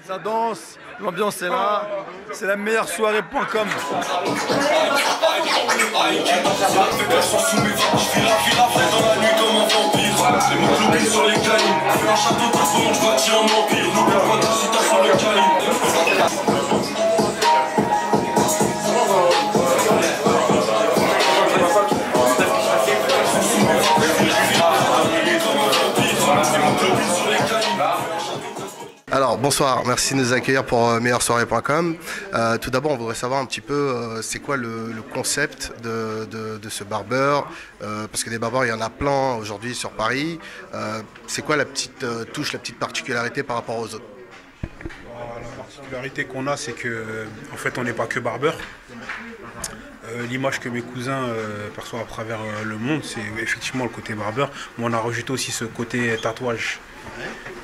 Ça danse, l'ambiance est là, c'est la meilleure soirée.com. Alors bonsoir, merci de nous accueillir pour meilleursoirée.com. Tout d'abord on voudrait savoir un petit peu c'est quoi le concept de ce barbeur, parce que des barbeurs il y en a plein aujourd'hui sur Paris. C'est quoi la petite touche, la petite particularité par rapport aux autres? La particularité qu'on a, c'est que en fait on n'est pas que barbeur. L'image que mes cousins perçoivent à travers le monde, c'est effectivement le côté barbeur, mais on a rajouté aussi ce côté tatouage.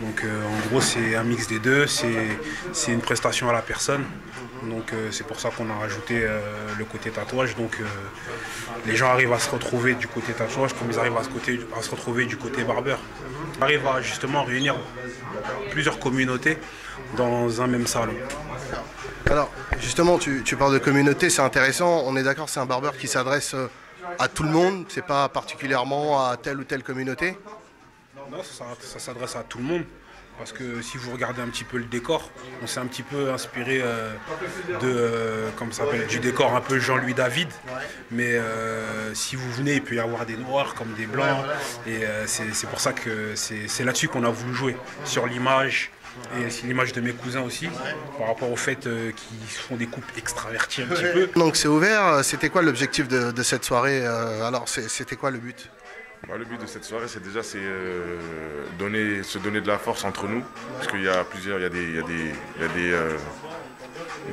Donc en gros c'est un mix des deux, c'est une prestation à la personne. Donc c'est pour ça qu'on a rajouté le côté tatouage. Donc les gens arrivent à se retrouver du côté tatouage comme ils arrivent à se retrouver du côté barbeur. On arrive à justement réunir plusieurs communautés dans un même salon. Alors justement tu parles de communauté, c'est intéressant, on est d'accord, c'est un barbeur qui s'adresse à tout le monde, c'est pas particulièrement à telle ou telle communauté? Non, ça s'adresse à tout le monde. Parce que si vous regardez un petit peu le décor, on s'est un petit peu inspiré du décor un peu Jean-Louis David. Mais si vous venez, il peut y avoir des noirs comme des blancs. Et c'est pour ça que c'est là-dessus qu'on a voulu jouer, sur l'image. Et c'est l'image de mes cousins aussi, par rapport au fait qu'ils font des coupes extraverties un petit peu. Donc c'est ouvert, c'était quoi l'objectif de cette soirée? Alors c'était quoi le but? Le but de cette soirée, c'est déjà se donner de la force entre nous, parce qu'il y a plusieurs, il y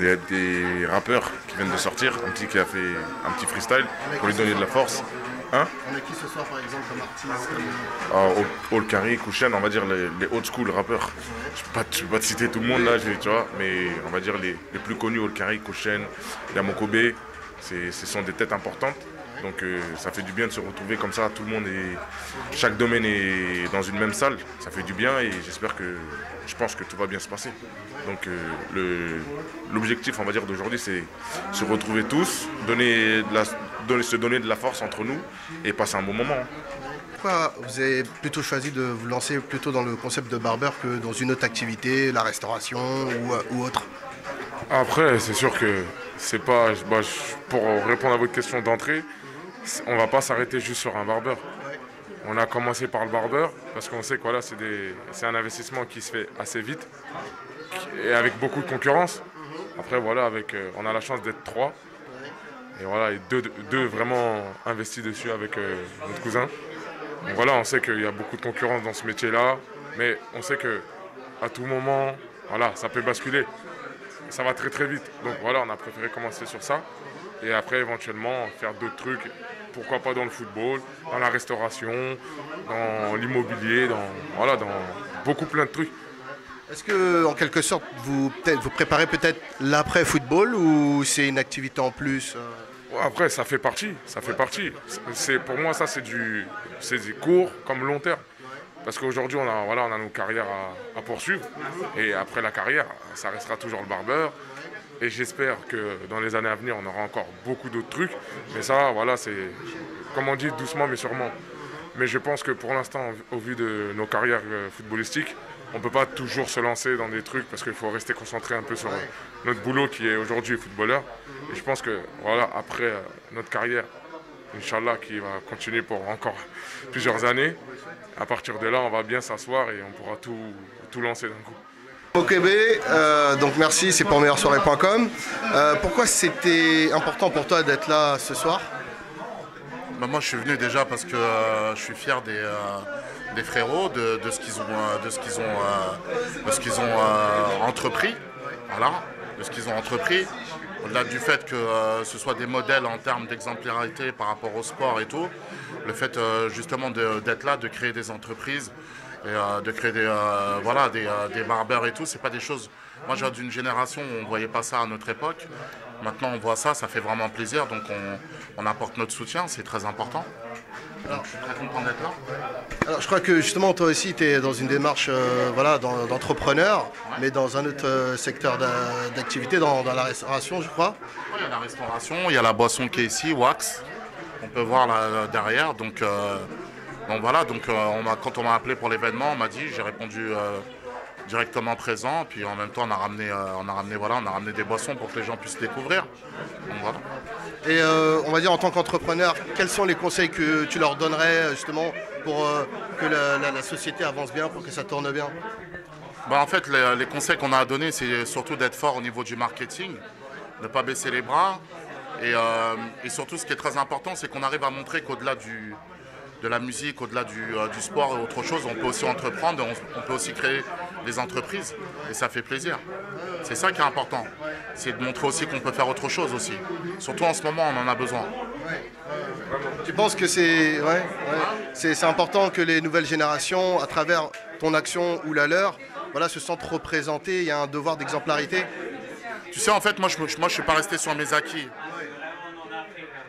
a des rappeurs qui viennent de sortir, qui a fait un petit freestyle pour lui donner de la force. Hein? On est qui ce soir par exemple comme artiste? Olkari, Kouchen, on va dire les old school rappeurs. Je ne vais pas te citer tout le monde là, tu vois, mais on va dire les plus connus, Olkari, Kouchen, Yamokobe, ce sont des têtes importantes. Donc ça fait du bien de se retrouver comme ça, tout le monde chaque domaine est dans une même salle, ça fait du bien et je pense que tout va bien se passer. Donc l'objectif on va dire d'aujourd'hui c'est se retrouver tous, se donner de la force entre nous et passer un bon moment. Pourquoi vous avez plutôt choisi de vous lancer plutôt dans le concept de barbeur que dans une autre activité, la restauration ou autre? Après c'est sûr que c'est pas, pour répondre à votre question d'entrée, on ne va pas s'arrêter juste sur un barbeur. On a commencé par le barbeur parce qu'on sait que voilà, c'est un investissement qui se fait assez vite et avec beaucoup de concurrence. Après voilà, on a la chance d'être 3 et voilà, et deux vraiment investis dessus avec notre cousin. Donc voilà, on sait qu'il y a beaucoup de concurrence dans ce métier-là, mais on sait qu'à tout moment, voilà, ça peut basculer. Ça va très très vite. Donc voilà, on a préféré commencer sur ça. Et après, éventuellement, faire d'autres trucs. Pourquoi pas dans le football, dans la restauration, dans l'immobilier, dans beaucoup plein de trucs. Est-ce que, en quelque sorte, vous préparez peut-être l'après-football ou c'est une activité en plus? Après, ça fait partie. Pour moi, ça, c'est des cours comme long terme. Parce qu'aujourd'hui, on a nos carrières à poursuivre. Et après la carrière, ça restera toujours le barbeur. Et j'espère que dans les années à venir, on aura encore beaucoup d'autres trucs. Mais ça, voilà, c'est, comme on dit, doucement mais sûrement. Mais je pense que pour l'instant, au vu de nos carrières footballistiques, on ne peut pas toujours se lancer dans des trucs parce qu'il faut rester concentré un peu sur notre boulot qui est aujourd'hui footballeur. Et je pense que, voilà, après notre carrière, Inch'Allah, qui va continuer pour encore plusieurs années, à partir de là, on va bien s'asseoir et on pourra tout lancer d'un coup. OKB, donc merci, c'est pour meilleursoirée.com. Pourquoi c'était important pour toi d'être là ce soir? Moi je suis venu déjà parce que je suis fier des frérots, de ce qu'ils ont entrepris. Voilà, de ce qu'ils ont entrepris. Au-delà du fait que ce soit des modèles en termes d'exemplarité par rapport au sport et tout, le fait justement d'être là, de créer des entreprises, et de créer des barbeurs et tout, c'est pas des choses. Moi, j'ai d'une génération où on ne voyait pas ça à notre époque. Maintenant, on voit ça, ça fait vraiment plaisir. Donc, on apporte notre soutien, c'est très important. Donc je suis très content d'être là. Alors, je crois que justement, toi aussi, tu es dans une démarche voilà, d'entrepreneur, mais dans un autre secteur d'activité, dans la restauration, je crois. Il y a la restauration, il y a la boisson qui est ici, Wax, on peut voir là, derrière. Donc voilà, quand on m'a appelé pour l'événement, on m'a dit, j'ai répondu directement présent, puis en même temps on a ramené des boissons pour que les gens puissent découvrir. Donc voilà. Et on va dire en tant qu'entrepreneur, quels sont les conseils que tu leur donnerais justement pour que la société avance bien, pour que ça tourne bien? En fait, les conseils qu'on a à donner, c'est surtout d'être fort au niveau du marketing, ne pas baisser les bras. Et surtout, ce qui est très important, c'est qu'on arrive à montrer qu'au-delà de la musique, au-delà du sport et autre chose, on peut aussi entreprendre, on peut aussi créer des entreprises. Et ça fait plaisir. C'est ça qui est important. C'est de montrer aussi qu'on peut faire autre chose aussi. Surtout en ce moment, on en a besoin. Tu penses que c'est important que les nouvelles générations, à travers ton action ou la leur, voilà, se sentent représentées, il y a un devoir d'exemplarité? Tu sais, en fait, moi, je ne suis pas resté sur mes acquis.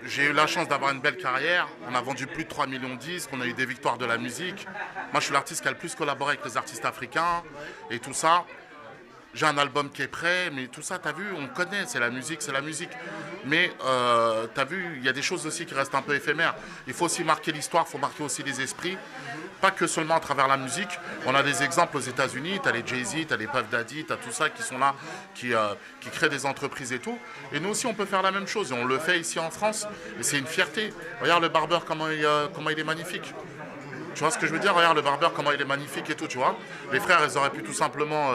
J'ai eu la chance d'avoir une belle carrière. On a vendu plus de 3 millions de disques, on a eu des victoires de la musique. Moi, je suis l'artiste qui a le plus collaboré avec les artistes africains et tout ça. J'ai un album qui est prêt, mais tout ça, t'as vu, on connaît, c'est la musique, c'est la musique. Mais t'as vu, il y a des choses aussi qui restent un peu éphémères. Il faut aussi marquer l'histoire, il faut marquer aussi les esprits. Pas que seulement à travers la musique. On a des exemples aux États-Unis, tu as les Jay-Z, tu as les Puff Daddy, tu as tout ça qui sont là, qui créent des entreprises et tout. Et nous aussi, on peut faire la même chose. Et on le fait ici en France. Et c'est une fierté. Regarde le barbeur, comment il est magnifique. Tu vois ce que je veux dire? Regarde le barbeur, comment il est magnifique et tout, tu vois. Les frères, ils auraient pu tout simplement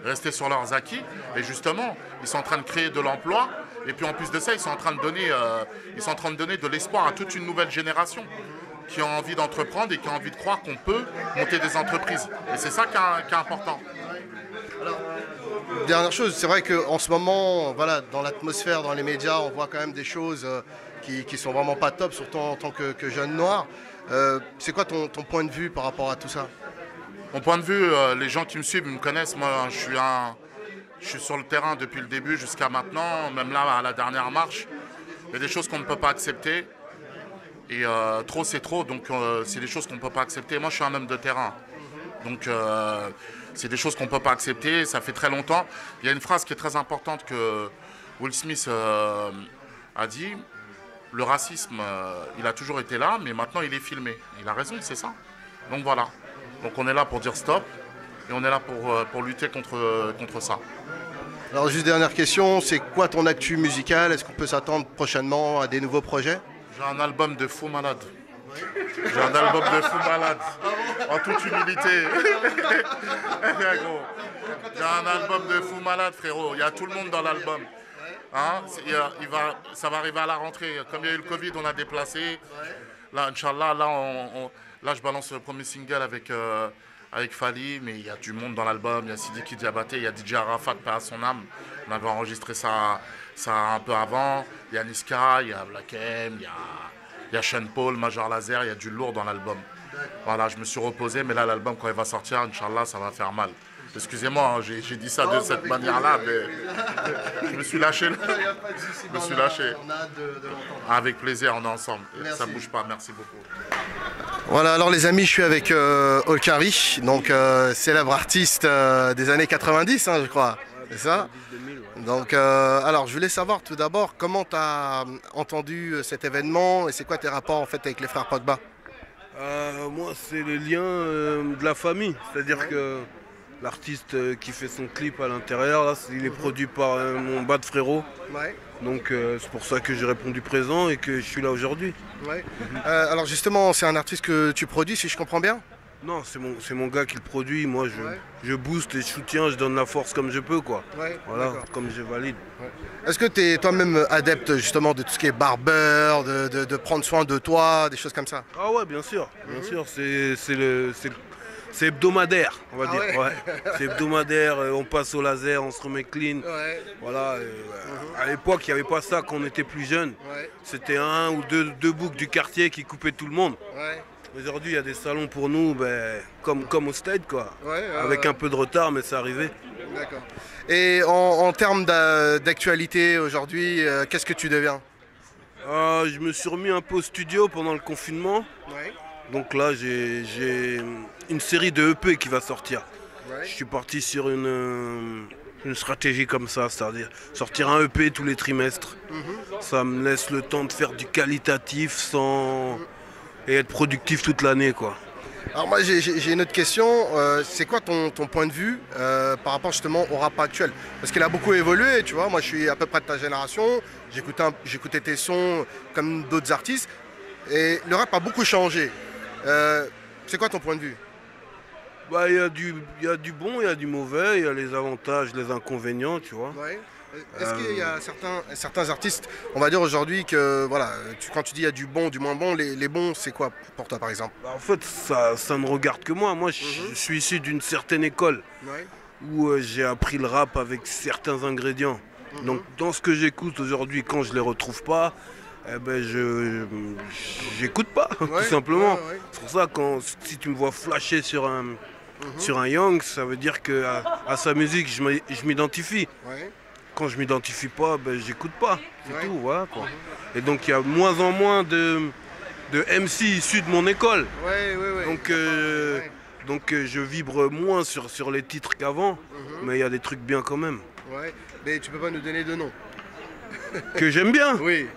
rester sur leurs acquis. Et justement, ils sont en train de créer de l'emploi. Et puis en plus de ça, ils sont en train de donner de l'espoir à toute une nouvelle génération qui ont envie d'entreprendre et qui ont envie de croire qu'on peut monter des entreprises. Et c'est ça qui est important. Alors, dernière chose, c'est vrai qu'en ce moment, voilà, dans l'atmosphère, dans les médias, on voit quand même des choses qui sont vraiment pas top, surtout en tant que jeune noir. C'est quoi ton point de vue par rapport à tout ça? Mon point de vue, les gens qui me suivent me connaissent. Moi, je suis sur le terrain depuis le début jusqu'à maintenant, même là, à la dernière marche. Il y a des choses qu'on ne peut pas accepter. Et trop, c'est trop. Donc, c'est des choses qu'on ne peut pas accepter. Moi, je suis un homme de terrain. Donc, c'est des choses qu'on ne peut pas accepter. Ça fait très longtemps. Il y a une phrase qui est très importante que Will Smith a dit. Le racisme, il a toujours été là, mais maintenant il est filmé. Il a raison, c'est ça. Donc voilà. Donc on est là pour dire stop et on est là pour lutter contre ça. Alors juste dernière question, c'est quoi ton actu musical? Est-ce qu'on peut s'attendre prochainement à des nouveaux projets? J'ai un album de fou malade. J'ai un album de fou malade. En toute humilité. J'ai un album de fou malade, frérot. Il y a tout le monde dans l'album. Hein, ça va arriver à la rentrée. Comme il y a eu le Covid, on a déplacé. Là, Inch'Allah, là, je balance le premier single avec Fali, mais il y a du monde dans l'album. Il y a Sidiki Diabaté, il y a DJ Arafat, paix à son âme. On avait enregistré ça un peu avant. Il y a Niska, il y a Black M, il y a Sean Paul, Major Lazer, il y a du lourd dans l'album. Voilà, je me suis reposé, mais là, l'album, quand il va sortir, Inch'Allah, ça va faire mal. Excusez-moi, hein, j'ai dit ça de cette manière-là, mais je me suis lâché. Je me suis lâché. On a hâte de l'entendre. Avec plaisir, on est ensemble. Merci. Ça bouge pas, merci beaucoup. Voilà, alors les amis, je suis avec Olkari, donc célèbre artiste des années 90, hein, je crois. C'est ça? Donc, alors, je voulais savoir tout d'abord comment tu as entendu cet événement et c'est quoi tes rapports en fait avec les frères Pogba? Moi, c'est le lien de la famille, c'est-à-dire que l'artiste qui fait son clip à l'intérieur, là, il est produit par mon bad frérot. Ouais. Donc c'est pour ça que j'ai répondu présent et que je suis là aujourd'hui. Ouais. Alors justement, c'est un artiste que tu produis, si je comprends bien? Non, c'est mon gars qui le produit. Moi, je booste et je soutiens, je donne la force comme je peux, quoi. Ouais, voilà, comme je valide. Ouais. Est-ce que tu es toi-même adepte justement de tout ce qui est barbeur, de prendre soin de toi, des choses comme ça? Ah ouais, bien sûr. C'est hebdomadaire, on va dire. Ouais. C'est hebdomadaire, on passe au laser, on se remet clean. Ouais. Voilà. À l'époque, il n'y avait pas ça quand on était plus jeune. Ouais. C'était un ou deux boucs du quartier qui coupaient tout le monde. Ouais. Aujourd'hui, il y a des salons pour nous, comme au Stade, quoi. Avec un peu de retard, mais c'est arrivé. D'accord. Et en termes d'actualité aujourd'hui, qu'est-ce que tu deviens? Je me suis remis un peu au studio pendant le confinement. Ouais. Donc là, j'ai une série de EP qui va sortir. Ouais. Je suis parti sur une stratégie comme ça, c'est-à-dire sortir un EP tous les trimestres. Ça me laisse le temps de faire du qualitatif sans et être productif toute l'année, quoi. Alors moi j'ai une autre question, c'est quoi ton point de vue par rapport justement au rap actuel? Parce qu'il a beaucoup évolué, tu vois, moi je suis à peu près de ta génération, j'écoutais tes sons comme d'autres artistes, et le rap a beaucoup changé. C'est quoi ton point de vue? Bah, il y a du bon, il y a du mauvais, il y a les avantages, les inconvénients, tu vois. Ouais. Est-ce qu'il y a certains artistes, on va dire aujourd'hui que voilà, quand tu dis il y a du bon, du moins bon, les bons c'est quoi pour toi par exemple? Bah, en fait, ça ne regarde que moi. Moi, je suis issu d'une certaine école Ouais. où j'ai appris le rap avec certains ingrédients. Donc, dans ce que j'écoute aujourd'hui, quand je les retrouve pas, eh ben, j'écoute pas, Ouais, tout simplement. ouais. C'est pour ça que si tu me vois flasher sur un Young, ça veut dire que à sa musique, je m'identifie. Ouais. Quand je m'identifie pas, ben, j'écoute pas. C'est Ouais. tout, voilà quoi. Et donc il y a moins en moins de MC issus de mon école. Ouais. Donc je vibre moins sur les titres qu'avant, mais il y a des trucs bien quand même. Ouais. Mais tu peux pas nous donner de nom? Que j'aime bien. Oui.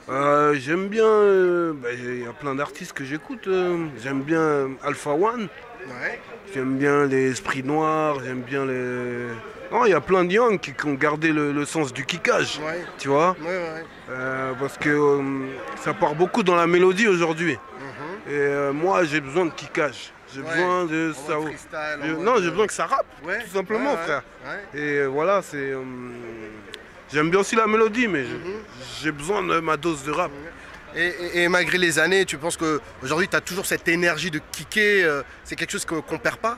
J'aime bien, il y a plein d'artistes que j'écoute. J'aime bien Alpha One, Ouais. j'aime bien les Esprits Noirs, j'aime bien les... Non, il y a plein de Young qui ont gardé le sens du kickage, Ouais. tu vois. Ouais. Parce que ça part beaucoup dans la mélodie aujourd'hui. Et moi, j'ai besoin de kickage. J'ai Ouais. besoin de En ça. mode freestyle, en J'ai mode, besoin que ça rappe, Ouais. tout simplement, Ouais. frère. Ouais. Et voilà, c'est. J'aime bien aussi la mélodie, mais j'ai besoin de ma dose de rap. Et malgré les années, tu penses qu'aujourd'hui tu as toujours cette énergie de kicker, c'est quelque chose qu'on perd pas?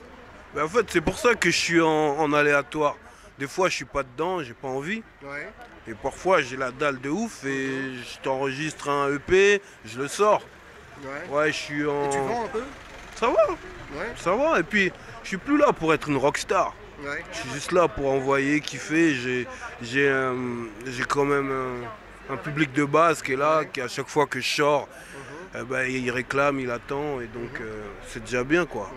Mais en fait, c'est pour ça que je suis en aléatoire. Des fois, je suis pas dedans, j'ai pas envie. Ouais. Et parfois, j'ai la dalle de ouf et je t'enregistre un EP, je le sors. Ouais. Ouais, je suis en. Et tu vends un peu? Ça va, Ouais. ça va. Et puis, je suis plus là pour être une rockstar. Ouais. Je suis juste là pour envoyer, kiffer. J'ai quand même un public de base qui est là, qui à chaque fois que je sors, eh ben, il réclame, il attend. Et donc, c'est déjà bien, quoi.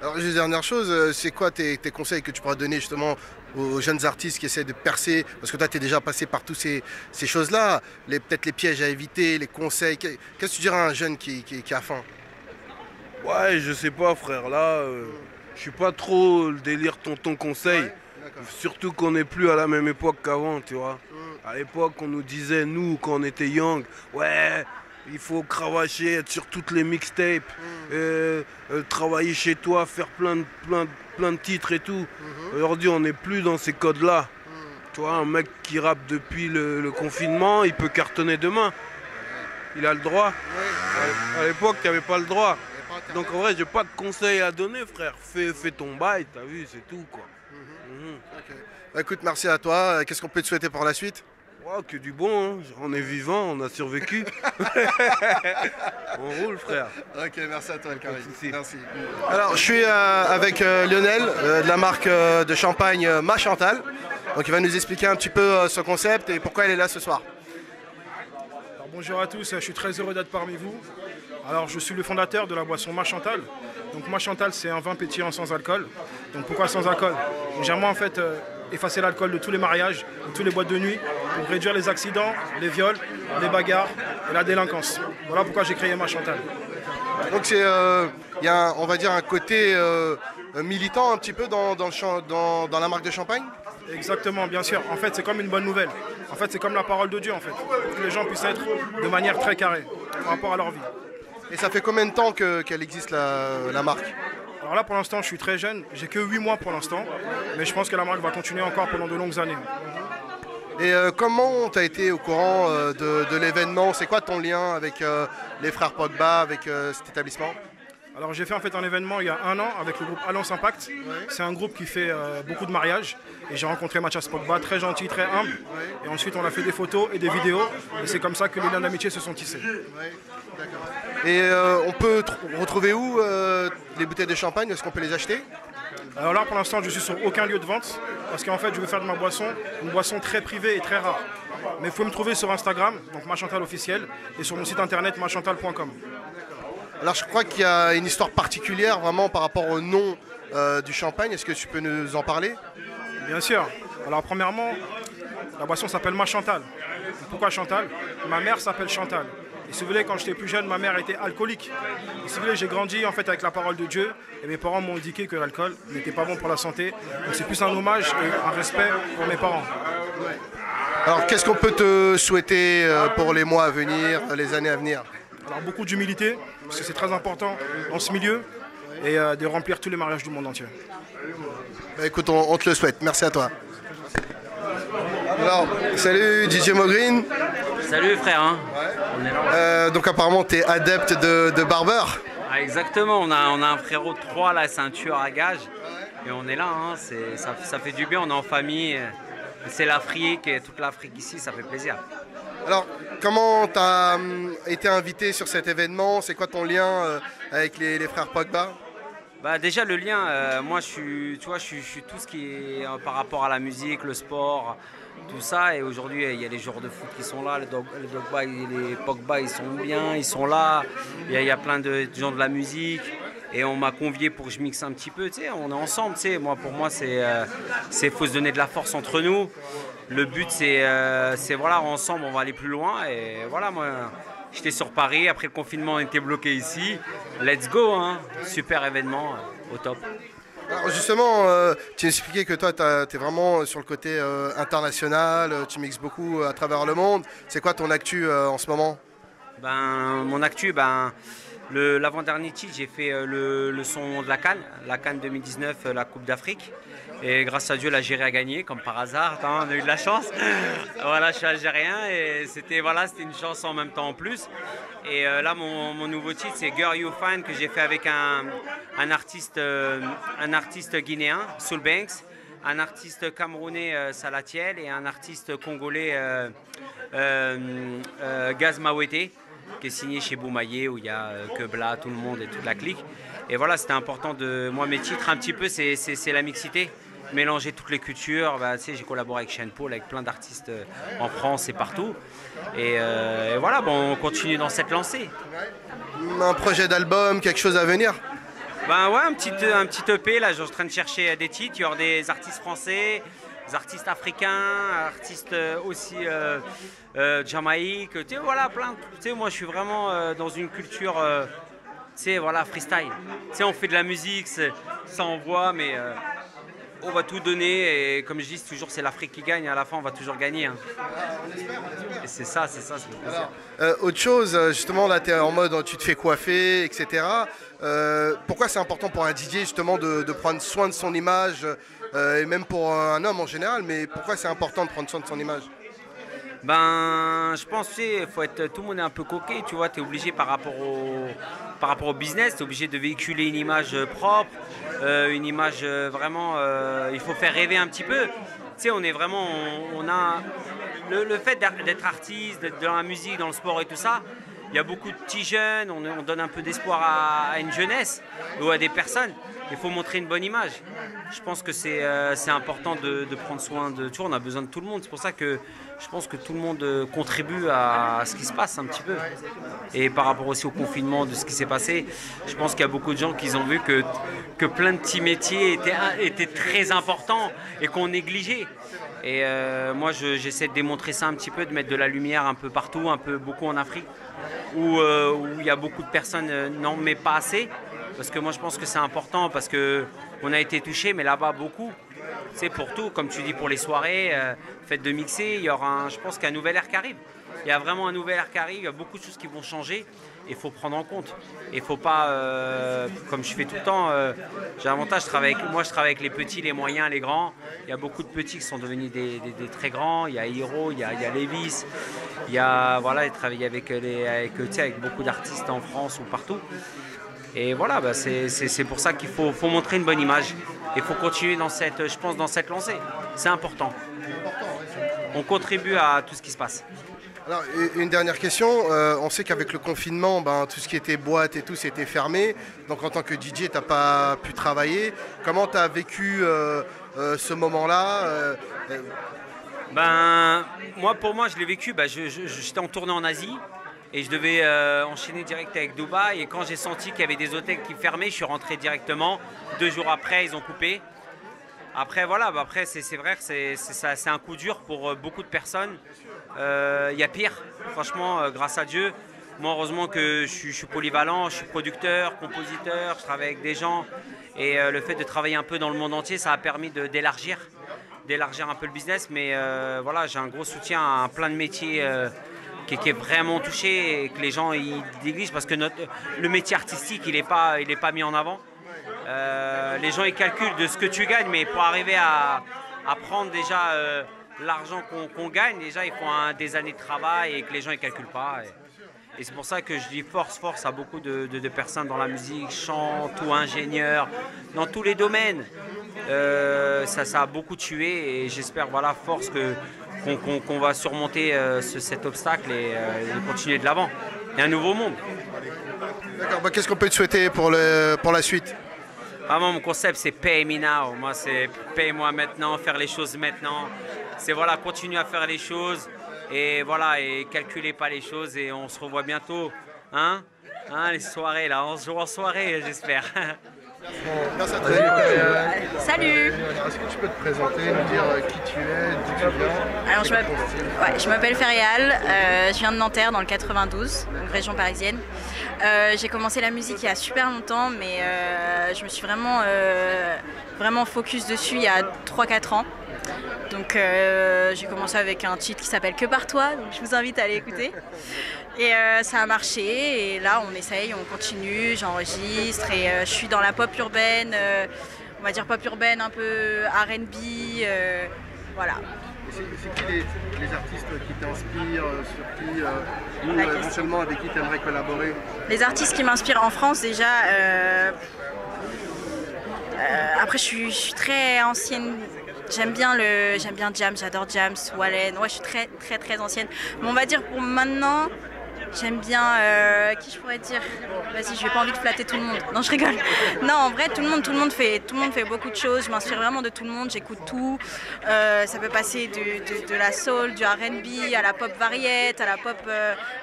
Alors juste dernière chose, c'est quoi tes conseils que tu pourras donner justement aux jeunes artistes qui essaient de percer? Parce que toi tu es déjà passé par toutes ces choses-là, peut-être les pièges à éviter, les conseils. Qu'est-ce que tu dirais à un jeune qui a faim? Ouais, je sais pas, frère. Là, je suis pas trop le délire tonton conseil. Ouais, d'accord. Surtout qu'on n'est plus à la même époque qu'avant, tu vois. À l'époque, on nous disait, nous, quand on était young, ouais, il faut cravacher, être sur toutes les mixtapes, travailler chez toi, faire plein de titres et tout. Aujourd'hui, on n'est plus dans ces codes-là. Tu vois, un mec qui rappe depuis le confinement, il peut cartonner demain. Il a le droit. À l'époque, tu n'avais pas le droit. Donc en vrai, j'ai pas de conseils à donner, frère. Fais ton bail, t'as vu, c'est tout, quoi. Ok. Bah, écoute, merci à toi. Qu'est-ce qu'on peut te souhaiter pour la suite? Ouais, que du bon, hein. On est vivant, on a survécu. On roule, frère. Ok, merci à toi, El Karim. souci. Merci. Alors, je suis avec Lionel de la marque de champagne Ma Chantal. Donc, il va nous expliquer un petit peu ce concept et pourquoi elle est là ce soir. Alors, bonjour à tous, je suis très heureux d'être parmi vous. Alors, je suis le fondateur de la boisson Ma Chantal. Donc, Ma Chantal, c'est un vin pétillant sans alcool. Donc, pourquoi sans alcool? J'aimerais en fait effacer l'alcool de tous les mariages, de tous les boîtes de nuit, pour réduire les accidents, les viols, les bagarres et la délinquance. Voilà pourquoi j'ai créé Ma Chantal. Donc, c'est, il y a, on va dire, un côté militant un petit peu dans la marque de champagne. Exactement, bien sûr. En fait, c'est comme une bonne nouvelle. En fait, c'est comme la parole de Dieu, en fait. Pour que les gens puissent être de manière très carrée par rapport à leur vie. Et ça fait combien de temps qu'elle existe la marque? Alors là, pour l'instant, je suis très jeune. J'ai que 8 mois pour l'instant. Mais je pense que la marque va continuer encore pendant de longues années. Et comment tu as été au courant de l'événement? C'est quoi ton lien avec les frères Pogba, avec cet établissement? Alors j'ai fait en fait un événement il y a 1 an avec le groupe Alliance Impact. C'est un groupe qui fait beaucoup de mariages. Et j'ai rencontré Mathias Pogba, très gentil, très humble. Et ensuite on a fait des photos et des vidéos. Et c'est comme ça que les liens d'amitié se sont tissés. Et on peut retrouver où les bouteilles de champagne? Est-ce qu'on peut les acheter? Alors là, pour l'instant, je suis sur aucun lieu de vente parce qu'en fait, je veux faire de ma boisson une boisson très privée et très rare. Mais il faut me trouver sur Instagram, donc Machantal officiel, et sur mon site internet machantal.com. Alors je crois qu'il y a une histoire particulière vraiment par rapport au nom du champagne. Est-ce que tu peux nous en parler? Bien sûr. Alors premièrement, la boisson s'appelle Machantal. Pourquoi Chantal? Ma mère s'appelle Chantal. Et si vous voulez, quand j'étais plus jeune, ma mère était alcoolique. Et si vous voulez, j'ai grandi en fait avec la parole de Dieu. Et mes parents m'ont indiqué que l'alcool n'était pas bon pour la santé. Donc c'est plus un hommage et un respect pour mes parents. Alors qu'est-ce qu'on peut te souhaiter pour les mois à venir, les années à venir? Alors beaucoup d'humilité, parce que c'est très important dans ce milieu. Et de remplir tous les mariages du monde entier. Bah, écoute, on te le souhaite. Merci à toi. Alors, salut DJ Mogreen. Salut frère. Hein. On est là. Donc apparemment, tu es adepte de Barber. Ah, exactement, on a un frérot de 3 là, ceinture à gage. Et on est là, hein. Ça fait du bien, on est en famille. C'est l'Afrique et toute l'Afrique ici, ça fait plaisir. Alors, comment tu as été invité sur cet événement? C'est quoi ton lien avec les frères Pogba? Bah déjà le lien, moi je suis tout ce qui est par rapport à la musique, le sport, tout ça. Et aujourd'hui il y a les joueurs de foot qui sont là, les Pogba ils sont bien, ils sont là. Il y a plein de gens de la musique. Et on m'a convié pour que je mixe un petit peu, tu sais, on est ensemble, tu sais. Pour moi, c'est faut se donner de la force entre nous. Le but, c'est voilà, ensemble, on va aller plus loin. Et voilà, moi, j'étais sur Paris, après le confinement, on était bloqué ici. Let's go, hein. Super événement, au top. Alors justement, tu expliquais que toi, tu es vraiment sur le côté international, tu mixes beaucoup à travers le monde. C'est quoi ton actu en ce moment? Mon actu, l'avant-dernier titre, j'ai fait le son de la CAN 2019, la Coupe d'Afrique. Et grâce à Dieu, l'Algérie a gagné, comme par hasard. Attends, on a eu de la chance. Voilà, je suis algérien et c'était une chance en même temps en plus. Et là, mon nouveau titre, c'est Girl You Fine, que j'ai fait avec un artiste guinéen, Soul Banks, un artiste camerounais, Salatiel, et un artiste congolais, Gaz Mawete, qui est signé chez Boumaillé, où il y a Kebla, tout le monde et toute la clique. Et voilà, c'était important moi, mes titres, un petit peu, c'est la mixité. Mélanger toutes les cultures. Tu sais, j'ai collaboré avec Shane Paul, avec plein d'artistes en France et partout. Et voilà, on continue dans cette lancée. Un projet d'album, quelque chose à venir? Ouais, un petit EP, là, je suis en train de chercher des titres. Il y aura des artistes français, des artistes africains, artistes aussi Jamaïque, tu sais, voilà, plein. Tu sais, moi, je suis vraiment dans une culture, tu sais, voilà, freestyle. Tu sais, on fait de la musique, ça envoie, mais on va tout donner. Et comme je dis, toujours, c'est l'Afrique qui gagne. À la fin, on va toujours gagner. Hein. Et c'est ça, c'est le plaisir. Autre chose, justement, là, tu es en mode, tu te fais coiffer, etc. Pourquoi c'est important pour un DJ, justement, de prendre soin de son image, et même pour un homme en général, mais pourquoi c'est important de prendre soin de son image? Je pense que tout le monde est un peu coquet, tu vois, tu es obligé par rapport au business, tu es obligé de véhiculer une image propre, une image vraiment, il faut faire rêver un petit peu. Tu sais, on est vraiment, on a le fait d'être artiste, d'être dans la musique, dans le sport et tout ça. Il y a beaucoup de petits jeunes, on donne un peu d'espoir à une jeunesse ou à des personnes. Il faut montrer une bonne image. Je pense que c'est important de prendre soin de tout. On a besoin de tout le monde. C'est pour ça que je pense que tout le monde contribue à ce qui se passe un petit peu. Et par rapport aussi au confinement, de ce qui s'est passé, je pense qu'il y a beaucoup de gens qui ont vu que plein de petits métiers étaient très importants et qu'on négligeait. Et moi, j'essaie de démontrer ça un petit peu, de mettre de la lumière un peu partout, beaucoup en Afrique, où il y a beaucoup de personnes n'en mettent pas assez. Parce que moi, je pense que c'est important, parce qu'on a été touchés, mais là-bas, beaucoup. C'est pour tout, comme tu dis, pour les soirées, faites de mixer, il y aura je pense qu'il y a un nouvel air qui arrive. Il y a vraiment un nouvel air qui arrive, il y a beaucoup de choses qui vont changer. Il faut prendre en compte. Il ne faut pas, comme je fais tout le temps, j'ai l'avantage, je travaille avec les petits, les moyens, les grands. Il y a beaucoup de petits qui sont devenus des très grands. Il y a Hiro, il y a Levis. Il y a, voilà, il travaille avec beaucoup d'artistes en France ou partout. Et voilà, c'est pour ça qu'il faut montrer une bonne image. Il faut continuer dans cette lancée. C'est important. On contribue à tout ce qui se passe. Alors, une dernière question. On sait qu'avec le confinement, tout ce qui était boîte et tout, c'était fermé. Donc, en tant que DJ, tu n'as pas pu travailler. Comment tu as vécu ce moment-là Pour moi, je l'ai vécu. J'étais en tournée en Asie et je devais enchaîner direct avec Dubaï. Et quand j'ai senti qu'il y avait des hôtels qui fermaient, je suis rentré directement. 2 jours après, ils ont coupé. Après, voilà, c'est vrai que c'est un coup dur pour beaucoup de personnes. Il y a pire, franchement, grâce à Dieu. Moi, heureusement que je suis polyvalent, je suis producteur, compositeur, je travaille avec des gens. Et le fait de travailler un peu dans le monde entier, ça a permis d'élargir un peu le business. Mais voilà, j'ai un gros soutien à plein de métiers qui est vraiment touché et que les gens ils négligent parce que le métier artistique, il est pas mis en avant. Les gens ils calculent de ce que tu gagnes, mais pour arriver à prendre déjà l'argent qu'on gagne, déjà il faut des années de travail et que les gens ne calculent pas. Et c'est pour ça que je dis force à beaucoup de personnes dans la musique, chant ou ingénieurs, dans tous les domaines. Ça a beaucoup tué et j'espère, voilà, force qu'on va surmonter cet obstacle et continuer de l'avant. Il y a un nouveau monde. D'accord, qu'est-ce qu'on peut te souhaiter pour la suite? Vraiment, mon concept, c'est pay me now. Moi, c'est paye-moi maintenant, faire les choses maintenant. C'est voilà, continuer à faire les choses et voilà, et calculez pas les choses et on se revoit bientôt. Hein, les soirées là, on se joue en soirée, j'espère. Merci à toi. Salut. Est-ce que tu peux te présenter, nous dire qui tu es, d'où tu viens? Alors je m'appelle Ferial, je viens de Nanterre dans le 92, donc région parisienne. J'ai commencé la musique il y a super longtemps, mais je me suis vraiment focus dessus il y a 3-4 ans. Donc j'ai commencé avec un titre qui s'appelle Que par toi, donc je vous invite à aller écouter. Et ça a marché et là on essaye, on continue, j'enregistre et je suis dans la pop urbaine, on va dire pop urbaine un peu R&B, voilà. C'est qui les artistes qui t'inspirent, sur qui, ou éventuellement avec qui tu aimerais collaborer? Les artistes qui m'inspirent en France déjà, après je suis très ancienne. J'aime bien Jams, j'adore Jams, Wallen, ouais je suis très ancienne. Mais on va dire pour maintenant, j'aime bien, qui je pourrais dire, vas-y j'ai pas envie de flatter tout le monde, non je rigole. Non en vrai tout le monde fait beaucoup de choses, je m'inspire vraiment de tout le monde, j'écoute tout. Ça peut passer de la soul, du R&B, à la pop variette, à la pop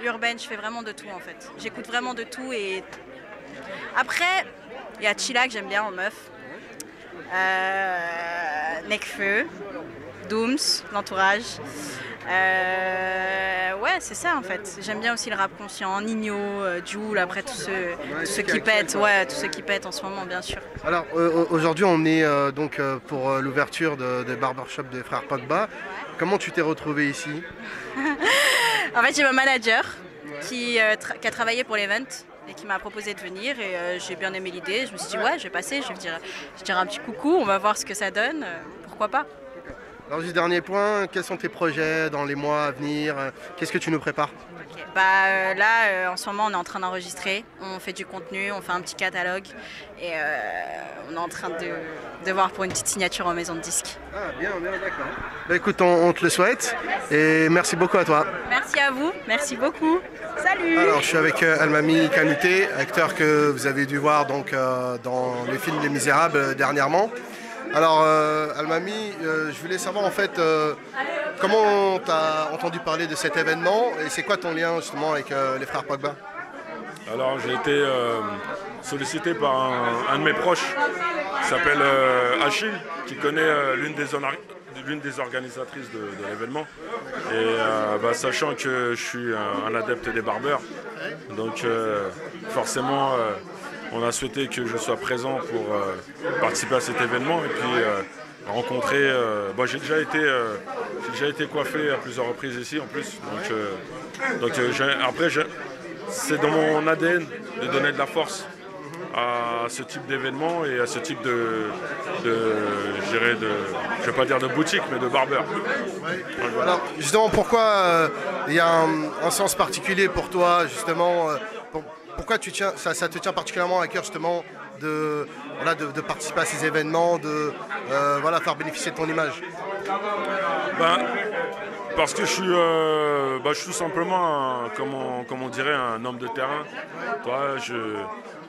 urbaine, je fais vraiment de tout en fait. J'écoute vraiment de tout et après il y a Chilla que j'aime bien en meuf. Nekfeu, Dooms, l'entourage. Ouais, c'est ça en fait. J'aime bien aussi le rap conscient, Nino, Jul, après tous ceux qui pètent, ouais, tous ceux qui pètent en ce moment, bien sûr. Alors aujourd'hui, on est donc pour l'ouverture de Barbershop des frères Pogba. Comment tu t'es retrouvé ici? En fait, j'ai mon manager qui a travaillé pour l'event et qui m'a proposé de venir et j'ai bien aimé l'idée. Je me suis dit ouais, je vais passer, je vais dire un petit coucou, on va voir ce que ça donne, pourquoi pas. Alors juste dernier point, quels sont tes projets dans les mois à venir? Qu'est-ce que tu nous prépares? Okay. Là, en ce moment, on est en train d'enregistrer, on fait du contenu, on fait un petit catalogue et on est en train de voir pour une petite signature en maison de disque. Ah bien, d'accord. Bah, écoute, on te le souhaite et merci beaucoup à toi. Merci à vous, merci beaucoup. Salut. Alors je suis avec Almami Kanouté, acteur que vous avez dû voir donc, dans le film Les Misérables dernièrement. Alors Almami, je voulais savoir en fait comment tu as entendu parler de cet événement et c'est quoi ton lien justement avec les frères Pogba? Alors j'ai été sollicité par un de mes proches qui s'appelle Achille, qui connaît l'une des organisatrices de l'événement. Et sachant que je suis un adepte des barbeurs, donc forcément on a souhaité que je sois présent pour participer à cet événement et puis rencontrer. J'ai déjà été coiffé à plusieurs reprises ici en plus. Après, c'est dans mon ADN de donner de la force à ce type d'événement et à ce type je vais pas dire de boutique, mais de barbeur. Voilà. Alors justement, pourquoi il y a un sens particulier pour toi justement? Pourquoi ça te tient particulièrement à cœur justement de participer à ces événements, de faire bénéficier de ton image? Parce que je suis tout simplement, comme on dirait, un homme de terrain. Toi, je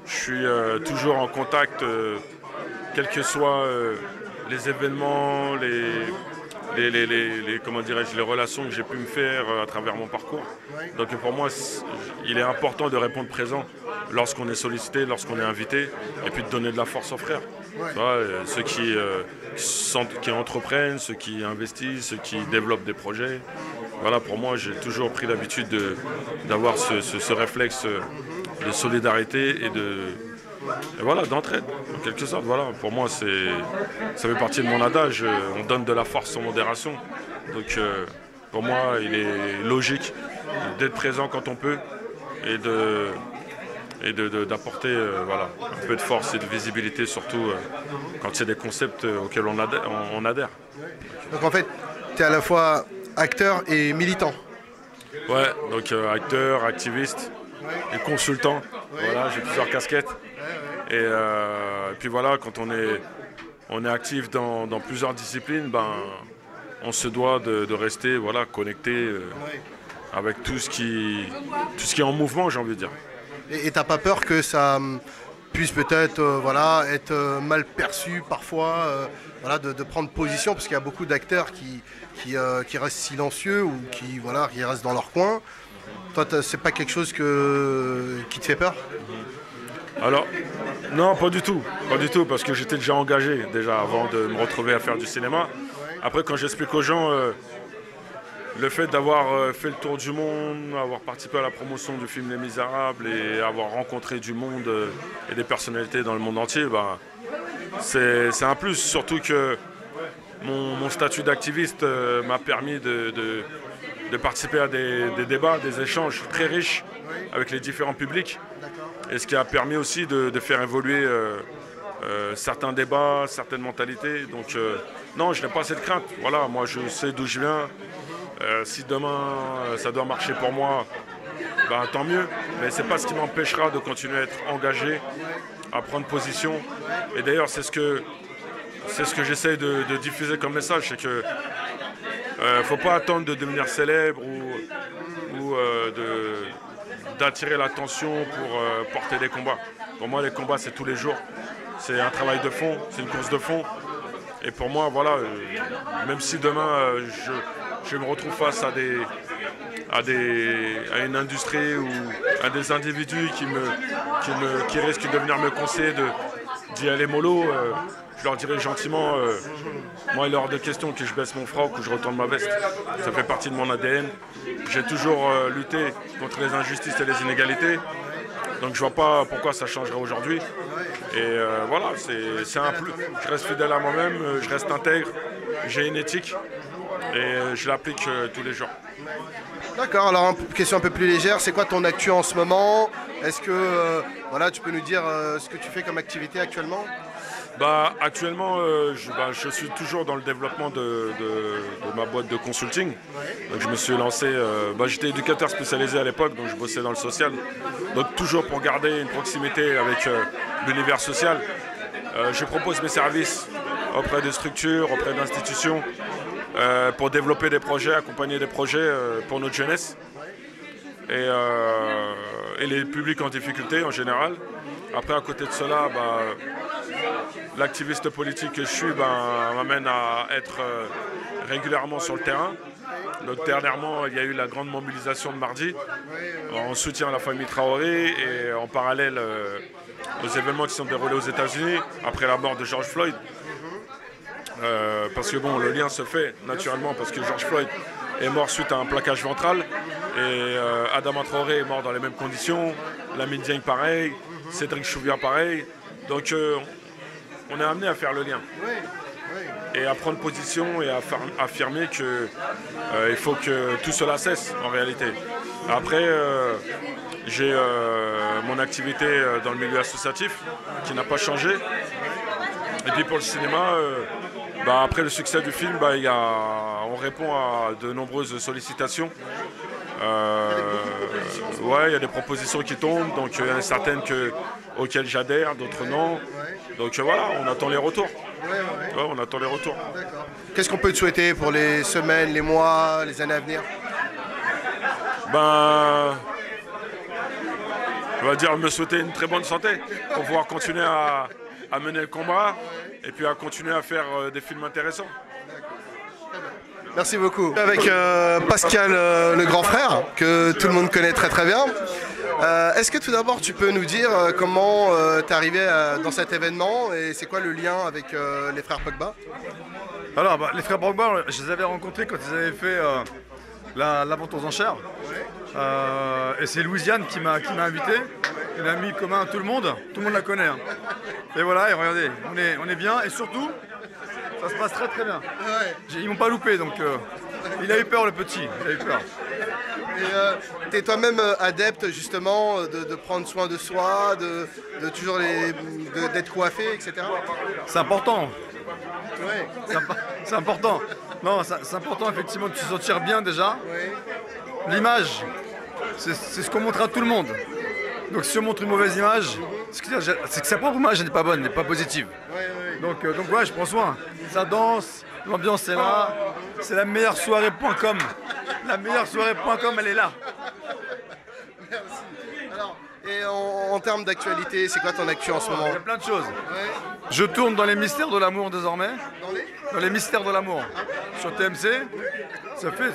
suis toujours en contact, quels que soient les événements, comment dirais-je, les relations que j'ai pu me faire à travers mon parcours. Donc pour moi, il est important de répondre présent lorsqu'on est sollicité, lorsqu'on est invité, et puis de donner de la force aux frères. Tu vois, ceux qui entreprennent, ceux qui investissent, ceux qui développent des projets. Voilà, pour moi, j'ai toujours pris l'habitude d'avoir ce réflexe de solidarité et voilà, d'entraide, en quelque sorte. Voilà, pour moi, ça fait partie de mon adage. On donne de la force sans modération. Donc, pour moi, il est logique d'être présent quand on peut et d'apporter voilà, un peu de force et de visibilité, surtout quand c'est des concepts auxquels on adhère. Donc en fait, tu es à la fois acteur et militant. Ouais, donc acteur, activiste et consultant. Voilà, j'ai plusieurs casquettes. Et puis voilà, quand on est actif dans plusieurs disciplines, ben, on se doit de rester voilà, connecté avec tout ce qui est en mouvement, j'ai envie de dire. Et t'as pas peur que ça puisse peut-être voilà, être mal perçu parfois, voilà, de prendre position, parce qu'il y a beaucoup d'acteurs qui restent silencieux ou qui restent dans leur coin. Toi, c'est pas quelque chose qui te fait peur? Alors, non, pas du tout, parce que j'étais déjà engagé avant de me retrouver à faire du cinéma. Après, quand j'explique aux gens le fait d'avoir fait le tour du monde, avoir participé à la promotion du film Les Misérables et avoir rencontré du monde et des personnalités dans le monde entier, bah, c'est un plus. Surtout que mon statut d'activiste m'a permis de participer à des débats, des échanges très riches avec les différents publics. Et ce qui a permis aussi de faire évoluer certains débats, certaines mentalités. Donc non, je n'ai pas cette crainte. Voilà, moi je sais d'où je viens. Si demain ça doit marcher pour moi, ben, tant mieux. Mais ce n'est pas ce qui m'empêchera de continuer à être engagé, à prendre position. Et d'ailleurs, c'est ce que j'essaie de diffuser comme message, c'est que faut pas attendre de devenir célèbre ou d'attirer l'attention pour porter des combats. Pour moi, les combats, c'est tous les jours. C'est un travail de fond, c'est une course de fond. Et pour moi, voilà, même si demain je me retrouve face à une industrie ou à des individus qui risquent de venir me conseiller d'y aller mollo, je leur dirai gentiment, moi il est hors de question que je baisse mon froc ou que je retourne ma veste. Ça fait partie de mon ADN. J'ai toujours lutté contre les injustices et les inégalités. Donc je vois pas pourquoi ça changerait aujourd'hui. Et voilà, c'est un plus. Je reste fidèle à moi-même, je reste intègre, j'ai une éthique et je l'applique tous les jours. D'accord, alors une question un peu plus légère, c'est quoi ton actu en ce moment? Est-ce que voilà, tu peux nous dire ce que tu fais comme activité actuellement? Bah, actuellement, je suis toujours dans le développement de ma boîte de consulting. Donc, je me suis lancé, j'étais éducateur spécialisé à l'époque, donc je bossais dans le social. Donc toujours pour garder une proximité avec l'univers social, je propose mes services auprès de structures, auprès d'institutions, pour développer des projets, accompagner des projets pour notre jeunesse et les publics en difficulté en général. Après, à côté de cela, l'activiste politique que je suis m'amène à être régulièrement sur le terrain. Donc dernièrement, il y a eu la grande mobilisation de mardi en soutien à la famille Traoré et en parallèle aux événements qui sont déroulés aux États-Unis après la mort de George Floyd. Parce que bon, le lien se fait naturellement parce que George Floyd est mort suite à un plaquage ventral et Adama Traoré est mort dans les mêmes conditions, Lamine Diagne pareil, Cédric Chouviat pareil. Donc on est amené à faire le lien et à prendre position et à affirmer qu'il faut que tout cela cesse en réalité. Après, j'ai mon activité dans le milieu associatif qui n'a pas changé. Et puis pour le cinéma, après le succès du film, on répond à de nombreuses sollicitations. Il y a des propositions qui tombent, donc il y en a certaines auxquelles j'adhère, d'autres non. Donc voilà, on attend les retours. Ouais, on attend les retours. Qu'est-ce qu'on peut te souhaiter pour les semaines, les mois, les années à venir? Ben, on va dire me souhaiter une très bonne santé pour pouvoir continuer à mener le combat et puis à continuer à faire des films intéressants. Merci beaucoup. Avec Pascal, le grand frère, que tout le monde connaît très très bien. Est-ce que tout d'abord tu peux nous dire comment tu es arrivé dans cet événement et c'est quoi le lien avec les frères Pogba? Alors, les frères Pogba, je les avais rencontrés quand ils avaient fait la vente aux enchères. Et c'est Louisiane qui m'a invité. Un ami commun à tout le monde la connaît. Hein. Et voilà, et regardez, on est bien et surtout, ça se passe très très bien. Ils m'ont pas loupé, donc il a eu peur le petit, il a eu peur. Tu es toi-même adepte justement de prendre soin de soi, de toujours d'être coiffé, etc. C'est important. Ouais. C'est important. Non, c'est important effectivement de se sentir bien déjà. L'image, c'est ce qu'on montre à tout le monde. Donc si on montre une mauvaise image, c'est que sa propre image n'est pas bonne, n'est pas positive. Donc ouais, je prends soin. Ça danse, l'ambiance est là. C'est la meilleure soirée.com. La meilleure soirée.com, elle est là. Merci. Alors, et en termes d'actualité, c'est quoi ton actu en ce moment? Il y a plein de choses. Je tourne dans les mystères de l'amour désormais. Dans les mystères de l'amour. Sur TMC. Ça fait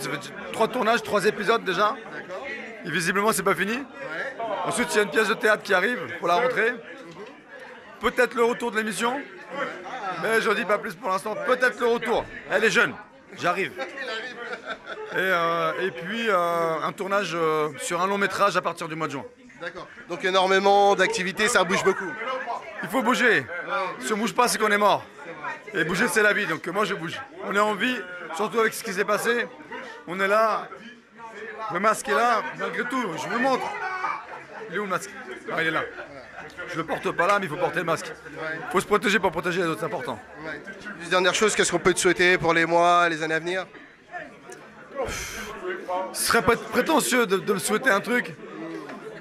3 tournages, 3 épisodes déjà. Et visiblement, c'est pas fini. Ensuite, il y a une pièce de théâtre qui arrive pour la rentrée. Peut-être le retour de l'émission. Mais je dis pas plus pour l'instant. Peut-être le retour. Elle est jeune. J'arrive. Et puis un tournage sur un long métrage à partir du mois de juin. D'accord. Donc énormément d'activités, ça bouge beaucoup. Il faut bouger. Si on bouge pas, c'est qu'on est mort. Et bouger, c'est la vie. Donc moi, je bouge. On est en vie, surtout avec ce qui s'est passé. On est là. Le masque est là, malgré tout. Je vous le montre. Il est où le masque? Ah, il est là. Je le porte pas là, mais il faut porter le masque. Il faut se protéger pour protéger les autres, c'est important. Une dernière chose, qu'est-ce qu'on peut te souhaiter pour les mois, les années à venir? Ce serait pas prétentieux de me souhaiter un truc.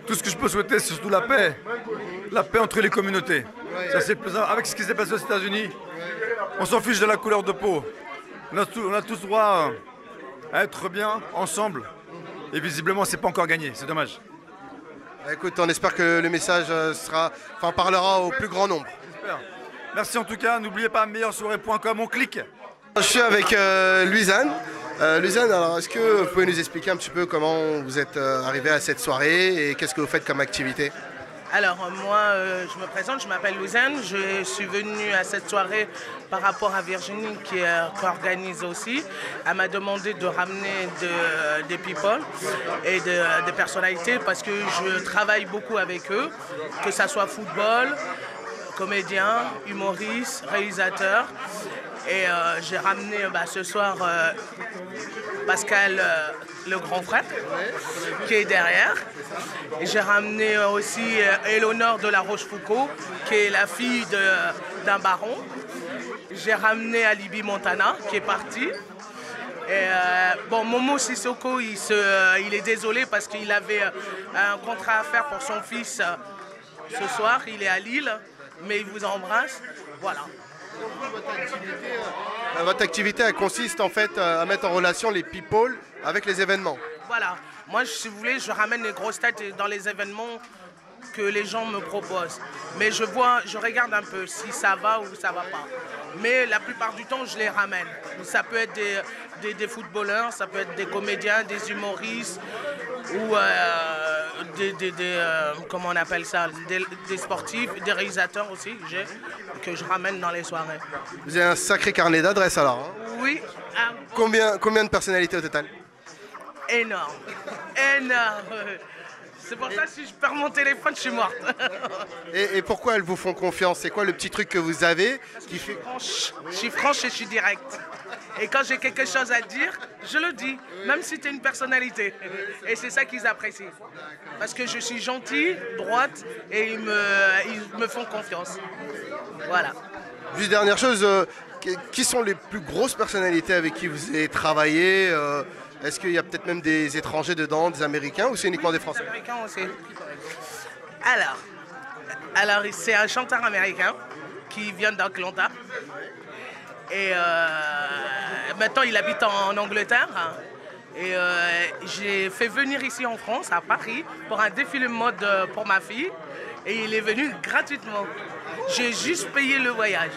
Tout ce que je peux souhaiter, c'est surtout la paix. La paix entre les communautés. Ça, c'est plus avec ce qui s'est passé aux États-Unis. On s'en fiche de la couleur de peau. On a tous droit à être bien ensemble. Et visiblement, c'est pas encore gagné. C'est dommage. Écoute, on espère que le message parlera au plus grand nombre. J'espère. Merci en tout cas. N'oubliez pas meilleursoirée.com. On clique. Je suis avec Louisanne. Louisanne, alors est-ce que vous pouvez nous expliquer un petit peu comment vous êtes arrivé à cette soirée et qu'est-ce que vous faites comme activité? Alors moi, je me présente, je m'appelle Louisanne. Je suis venue à cette soirée par rapport à Virginie qui organise aussi. Elle m'a demandé de ramener des people et des personnalités parce que je travaille beaucoup avec eux, que ça soit football, comédien, humoriste, réalisateur. Et j'ai ramené ce soir Pascal, le grand frère, qui est derrière. Et j'ai ramené aussi Éléonore de la Rochefoucauld, qui est la fille d'un baron. J'ai ramené Alibi Montana, qui est parti. Et Momo Sissoko, il est désolé parce qu'il avait un contrat à faire pour son fils ce soir. Il est à Lille, mais il vous embrasse. Voilà. Votre activité, elle consiste en fait à mettre en relation les people avec les événements. Voilà. Moi, si vous voulez, je ramène les grosses têtes dans les événements que les gens me proposent. Mais je regarde un peu si ça va ou ça va pas. Mais la plupart du temps, je les ramène. Ça peut être des footballeurs, ça peut être des comédiens, des humoristes ou comment on appelle ça, des sportifs, des réalisateurs aussi que je ramène dans les soirées. Vous avez un sacré carnet d'adresses alors. Hein? Oui. Combien de personnalités au total? Énorme. Énorme. C'est pour ça que si je perds mon téléphone, je suis morte. Et pourquoi elles vous font confiance? C'est quoi le petit truc que vous avez qui fait... Je suis franche et je suis directe. Et quand j'ai quelque chose à dire, je le dis, même si tu es une personnalité. Et c'est ça qu'ils apprécient. Parce que je suis gentille, droite, et ils me font confiance. Voilà. Juste dernière chose, qui sont les plus grosses personnalités avec qui vous avez travaillé? Est-ce qu'il y a peut-être même des étrangers dedans, des Américains, ou c'est uniquement des Français? Des Américains aussi. Alors c'est un chanteur américain qui vient d'Atlanta. Et maintenant, il habite en Angleterre. Et j'ai fait venir ici en France, à Paris, pour un défilé mode pour ma fille. Et il est venu gratuitement. J'ai juste payé le voyage.